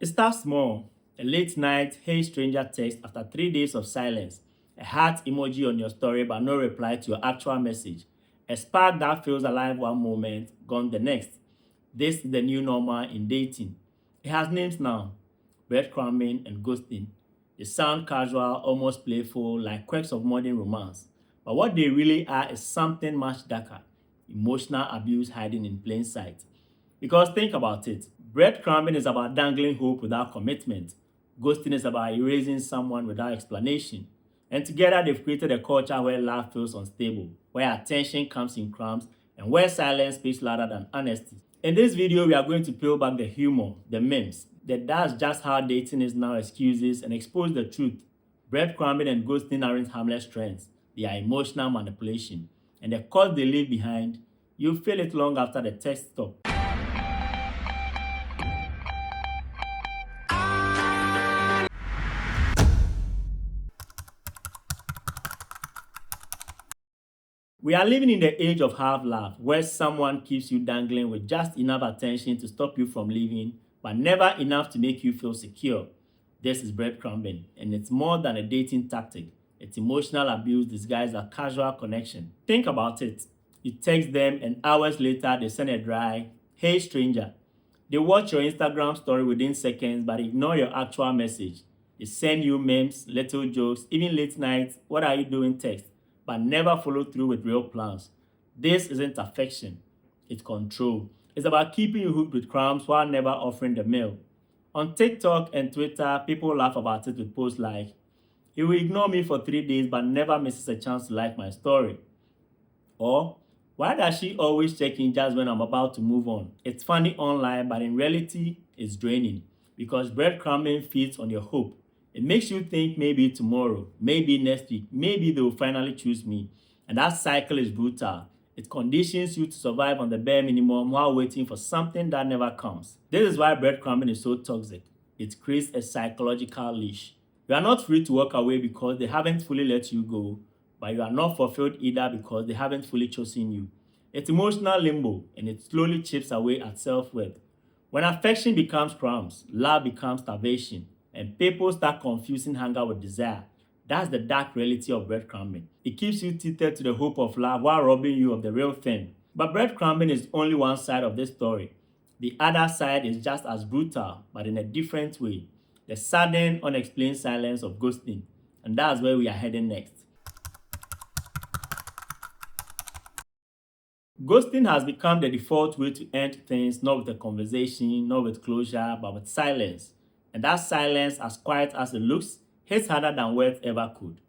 It starts small. A late night, hey stranger text after 3 days of silence. A heart emoji on your story but no reply to your actual message. A spark that feels alive one moment, gone the next. This is the new normal in dating. It has names now. Breadcrumbing and ghosting. They sound casual, almost playful, like quirks of modern romance. But what they really are is something much darker. Emotional abuse hiding in plain sight. Because think about it, breadcrumbing is about dangling hope without commitment. Ghosting is about erasing someone without explanation. And together they've created a culture where love feels unstable, where attention comes in crumbs, and where silence speaks louder than honesty. In this video, we are going to peel back the humor, the memes, that that's just how dating is now excuses, and expose the truth. Breadcrumbing and ghosting aren't harmless trends. They are emotional manipulation. And the cost they leave behind, you'll feel it long after the text stops. We are living in the age of half-laugh, where someone keeps you dangling with just enough attention to stop you from leaving, but never enough to make you feel secure. This is breadcrumbing, and it's more than a dating tactic. It's emotional abuse disguised as casual connection. Think about it. You text them, and hours later they send a dry, "Hey stranger." They watch your Instagram story within seconds but ignore your actual message. They send you memes, little jokes, even late nights, "What are you doing?" text, but never follow through with real plans. This isn't affection, it's control. It's about keeping you hooked with crumbs while never offering the meal. On TikTok and Twitter, people laugh about it with posts like, "He will ignore me for 3 days but never misses a chance to like my story." Or, "Why does she always check in just when I'm about to move on?" It's funny online, but in reality, it's draining because breadcrumbing feeds on your hope. It makes you think maybe tomorrow, maybe next week, maybe they will finally choose me. And that cycle is brutal. It conditions you to survive on the bare minimum while waiting for something that never comes. This is why breadcrumbing is so toxic. It creates a psychological leash. You are not free to walk away because they haven't fully let you go, but you are not fulfilled either because they haven't fully chosen you. It's emotional limbo, and it slowly chips away at self-worth. When affection becomes crumbs, love becomes starvation, and people start confusing hunger with desire. That's the dark reality of breadcrumbing. It keeps you tethered to the hope of love while robbing you of the real thing. But breadcrumbing is only one side of this story. The other side is just as brutal, but in a different way. The sudden, unexplained silence of ghosting. And that's where we are heading next. Ghosting has become the default way to end things, not with a conversation, not with closure, but with silence. And that silence, as quiet as it looks, hits harder than words ever could.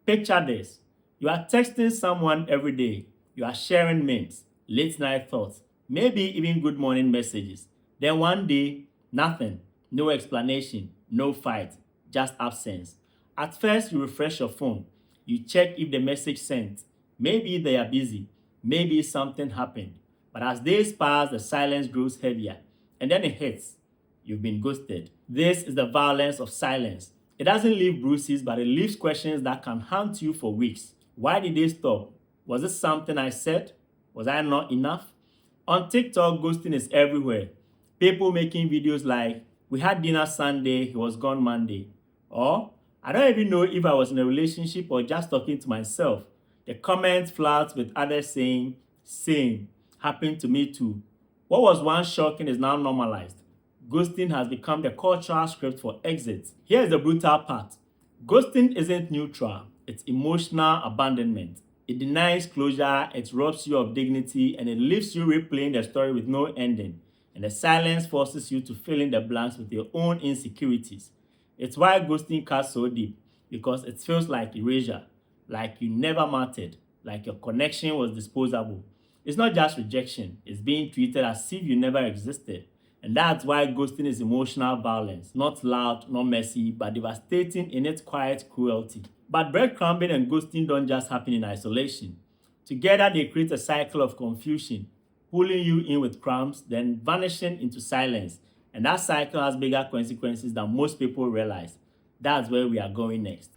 Picture this. You are texting someone every day. You are sharing memes, late night thoughts, maybe even good morning messages. Then one day, nothing. No explanation, no fight, just absence. At first, you refresh your phone. You check if the message sent. Maybe they are busy. Maybe something happened. But as days pass, the silence grows heavier. And then it hits. You've been ghosted. This is the violence of silence. It doesn't leave bruises, but it leaves questions that can haunt you for weeks. Why did they stop? Was it something I said? Was I not enough? On TikTok, ghosting is everywhere. People making videos like, "We had dinner Sunday, he was gone Monday." Or, "I don't even know if I was in a relationship or just talking to myself." The comments flat with others saying, "Same, happened to me too." What was once shocking is now normalized. Ghosting has become the cultural script for exit. Here's the brutal part. Ghosting isn't neutral, it's emotional abandonment. It denies closure, it robs you of dignity, and it leaves you replaying the story with no ending. And the silence forces you to fill in the blanks with your own insecurities. It's why ghosting cuts so deep, because it feels like erasure, like you never mattered, like your connection was disposable. It's not just rejection, it's being treated as if you never existed. And that's why ghosting is emotional violence, not loud, not messy, but devastating in its quiet cruelty. But breadcrumbing and ghosting don't just happen in isolation. Together, they create a cycle of confusion, pulling you in with crumbs, then vanishing into silence. And that cycle has bigger consequences than most people realize. That's where we are going next.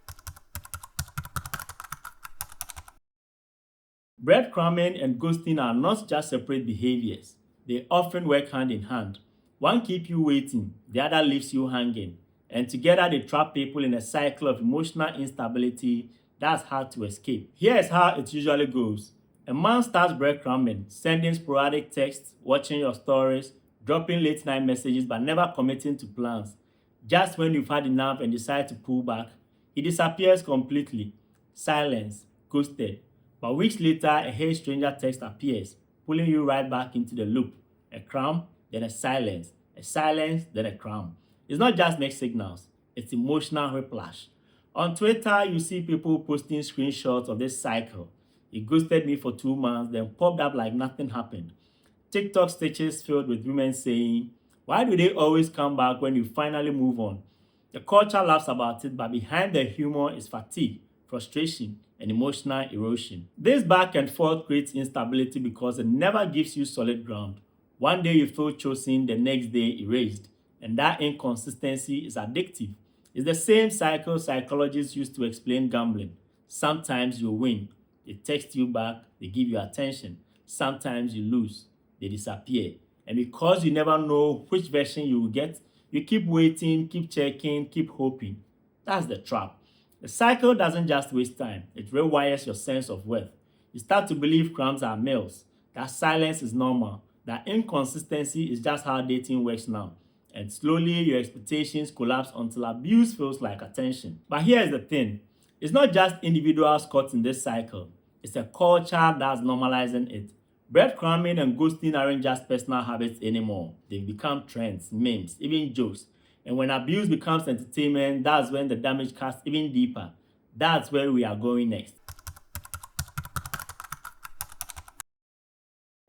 Breadcrumbing and ghosting are not just separate behaviors. They often work hand in hand. One keeps you waiting, the other leaves you hanging. And together they trap people in a cycle of emotional instability that's hard to escape. Here is how it usually goes. A man starts breadcrumbing, sending sporadic texts, watching your stories, dropping late night messages but never committing to plans. Just when you've had enough and decide to pull back, he disappears completely. Silence, ghosted. But weeks later, a hey stranger text appears, pulling you right back into the loop. A crumb, then a silence, then a crumb. It's not just mixed signals, it's emotional whiplash. On Twitter, you see people posting screenshots of this cycle. He ghosted me for 2 months, then popped up like nothing happened. TikTok stitches filled with women saying, "Why do they always come back when you finally move on?" The culture laughs about it, but behind the humor is fatigue, frustration, and emotional erosion. This back and forth creates instability because it never gives you solid ground. One day you feel chosen, the next day erased, and that inconsistency is addictive. It's the same cycle psychologists use to explain gambling. Sometimes you win, they text you back, they give you attention. Sometimes you lose, they disappear. And because you never know which version you will get, you keep waiting, keep checking, keep hoping. That's the trap. The cycle doesn't just waste time, it rewires your sense of worth. You start to believe crumbs are meals, that silence is normal, that inconsistency is just how dating works now. And slowly your expectations collapse until abuse feels like attention. But here's the thing, it's not just individuals caught in this cycle, it's a culture that's normalizing it. Breadcrumbing and ghosting aren't just personal habits anymore. They've become trends, memes, even jokes. And when abuse becomes entertainment, that's when the damage casts even deeper. That's where we are going next.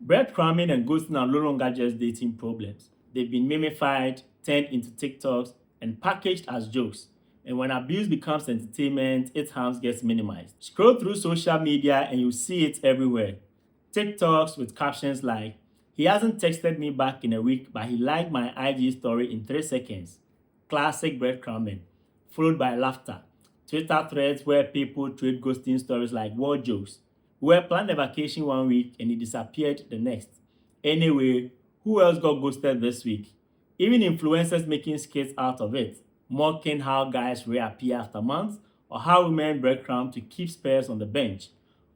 Breadcrumbing and ghosting are no longer just dating problems. They've been memified, turned into TikToks, and packaged as jokes. And when abuse becomes entertainment, its harms gets minimized. Scroll through social media and you see it everywhere. TikToks with captions like, "He hasn't texted me back in a week, but he liked my IG story in 3 seconds." Classic breadcrumbing, followed by laughter. Twitter threads where people trade ghosting stories like war jokes. We planned a vacation one week and he disappeared the next. Anyway, who else got ghosted this week? Even influencers making skits out of it, mocking how guys reappear after months or how women breadcrumb to keep spares on the bench.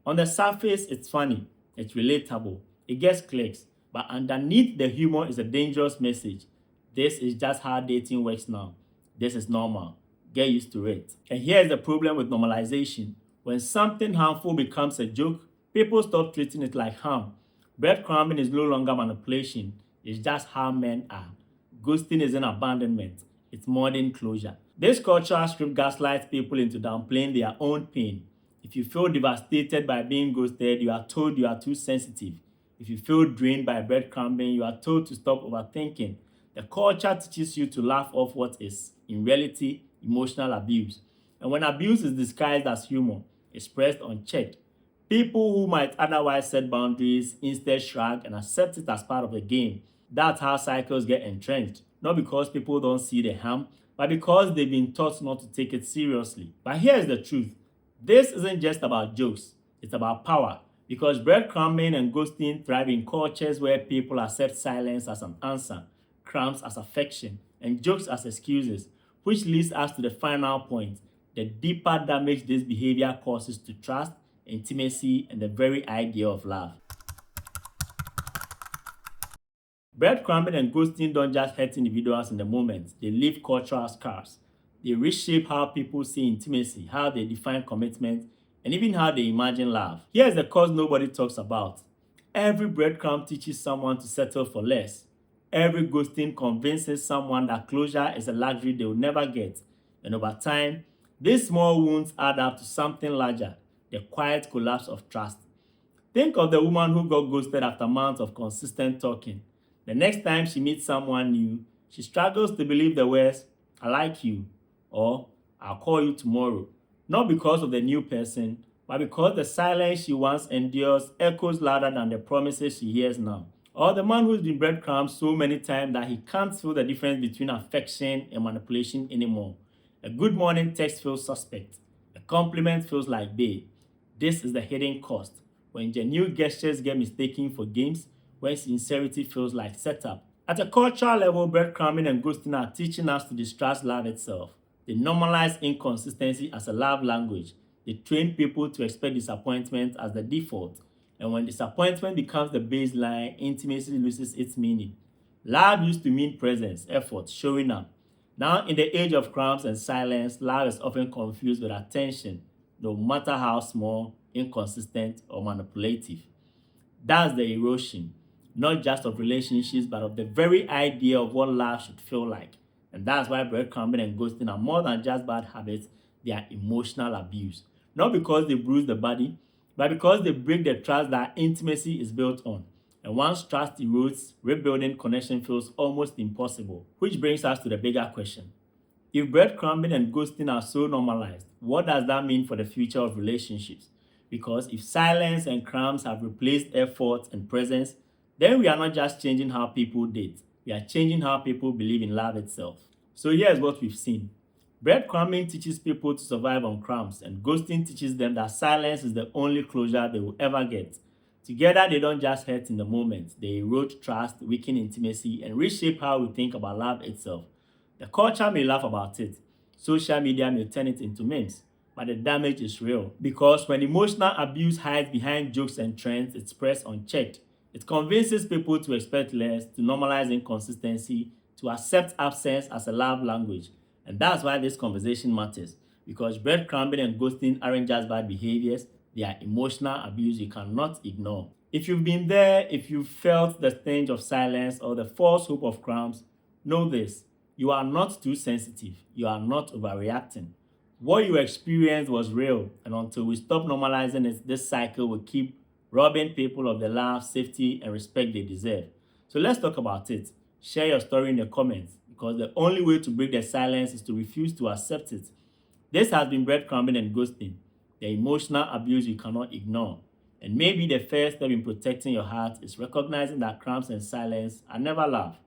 On the surface, it's funny, it's relatable, it gets clicks, but underneath the humor is a dangerous message. This is just how dating works now. This is normal. Get used to it. And here's the problem with normalization. When something harmful becomes a joke, people stop treating it like harm. Breadcrumbing is no longer manipulation, it's just how men are. Ghosting isn't abandonment, it's modern closure. This cultural script gaslights people into downplaying their own pain. If you feel devastated by being ghosted, you are told you are too sensitive. If you feel drained by breadcrumbing, you are told to stop overthinking. The culture teaches you to laugh off what is, in reality, emotional abuse. And when abuse is disguised as humor, expressed unchecked, people who might otherwise set boundaries instead shrug and accept it as part of the game. That's how cycles get entrenched. Not because people don't see the harm, but because they've been taught not to take it seriously. But here's the truth. This isn't just about jokes, it's about power. Because breadcrumbing and ghosting thrive in cultures where people accept silence as an answer, crumbs as affection, and jokes as excuses, which leads us to the final point, the deeper damage this behavior causes to trust, intimacy, and the very idea of love. Breadcrumbing and ghosting don't just hurt individuals in the moment, they leave cultural scars. They reshape how people see intimacy, how they define commitment, and even how they imagine love. Here's the cause nobody talks about. Every breadcrumb teaches someone to settle for less. Every ghosting convinces someone that closure is a luxury they will never get. And over time, these small wounds add up to something larger, the quiet collapse of trust. Think of the woman who got ghosted after months of consistent talking. The next time she meets someone new, she struggles to believe the words, "I like you," or "I'll call you tomorrow." Not because of the new person, but because the silence she once endures echoes louder than the promises she hears now. Or the man who's been breadcrumbed so many times that he can't feel the difference between affection and manipulation anymore. A good morning text feels suspect. A compliment feels like babe. This is the hidden cost. When genuine gestures get mistaken for games, when sincerity feels like setup, At a cultural level, breadcrumbing and ghosting are teaching us to distrust love itself. They normalize inconsistency as a love language. They train people to expect disappointment as the default. And when disappointment becomes the baseline, intimacy loses its meaning. Love used to mean presence, effort, showing up. Now, in the age of crumbs and silence, love is often confused with attention, no matter how small, inconsistent, or manipulative. That's the erosion, not just of relationships, but of the very idea of what love should feel like. And that's why breadcrumbing and ghosting are more than just bad habits, they are emotional abuse. Not because they bruise the body, but because they break the trust that intimacy is built on. And once trust erodes, rebuilding connection feels almost impossible. Which brings us to the bigger question. If breadcrumbing and ghosting are so normalized, what does that mean for the future of relationships? Because if silence and crumbs have replaced effort and presence, then we are not just changing how people date, we are changing how people believe in love itself. So here's what we've seen. Breadcrumbing teaches people to survive on crumbs, and ghosting teaches them that silence is the only closure they will ever get. Together, they don't just hurt in the moment, they erode trust, weaken intimacy, and reshape how we think about love itself. The culture may laugh about it, social media may turn it into memes, but the damage is real. Because when emotional abuse hides behind jokes and trends, it's pressed unchecked. It convinces people to expect less, to normalize inconsistency, to accept absence as a love language. And that's why this conversation matters. Because breadcrumbing and ghosting aren't just bad behaviors, they are emotional abuse you cannot ignore. If you've been there, if you've felt the stench of silence or the false hope of crumbs, know this. You are not too sensitive. You are not overreacting. What you experienced was real, and until we stop normalizing it, this cycle will keep robbing people of the love, safety, and respect they deserve. So let's talk about it. Share your story in the comments because the only way to break the silence is to refuse to accept it. This has been breadcrumbing and ghosting, the emotional abuse you cannot ignore. And maybe the first step in protecting your heart is recognizing that crumbs and silence are never love.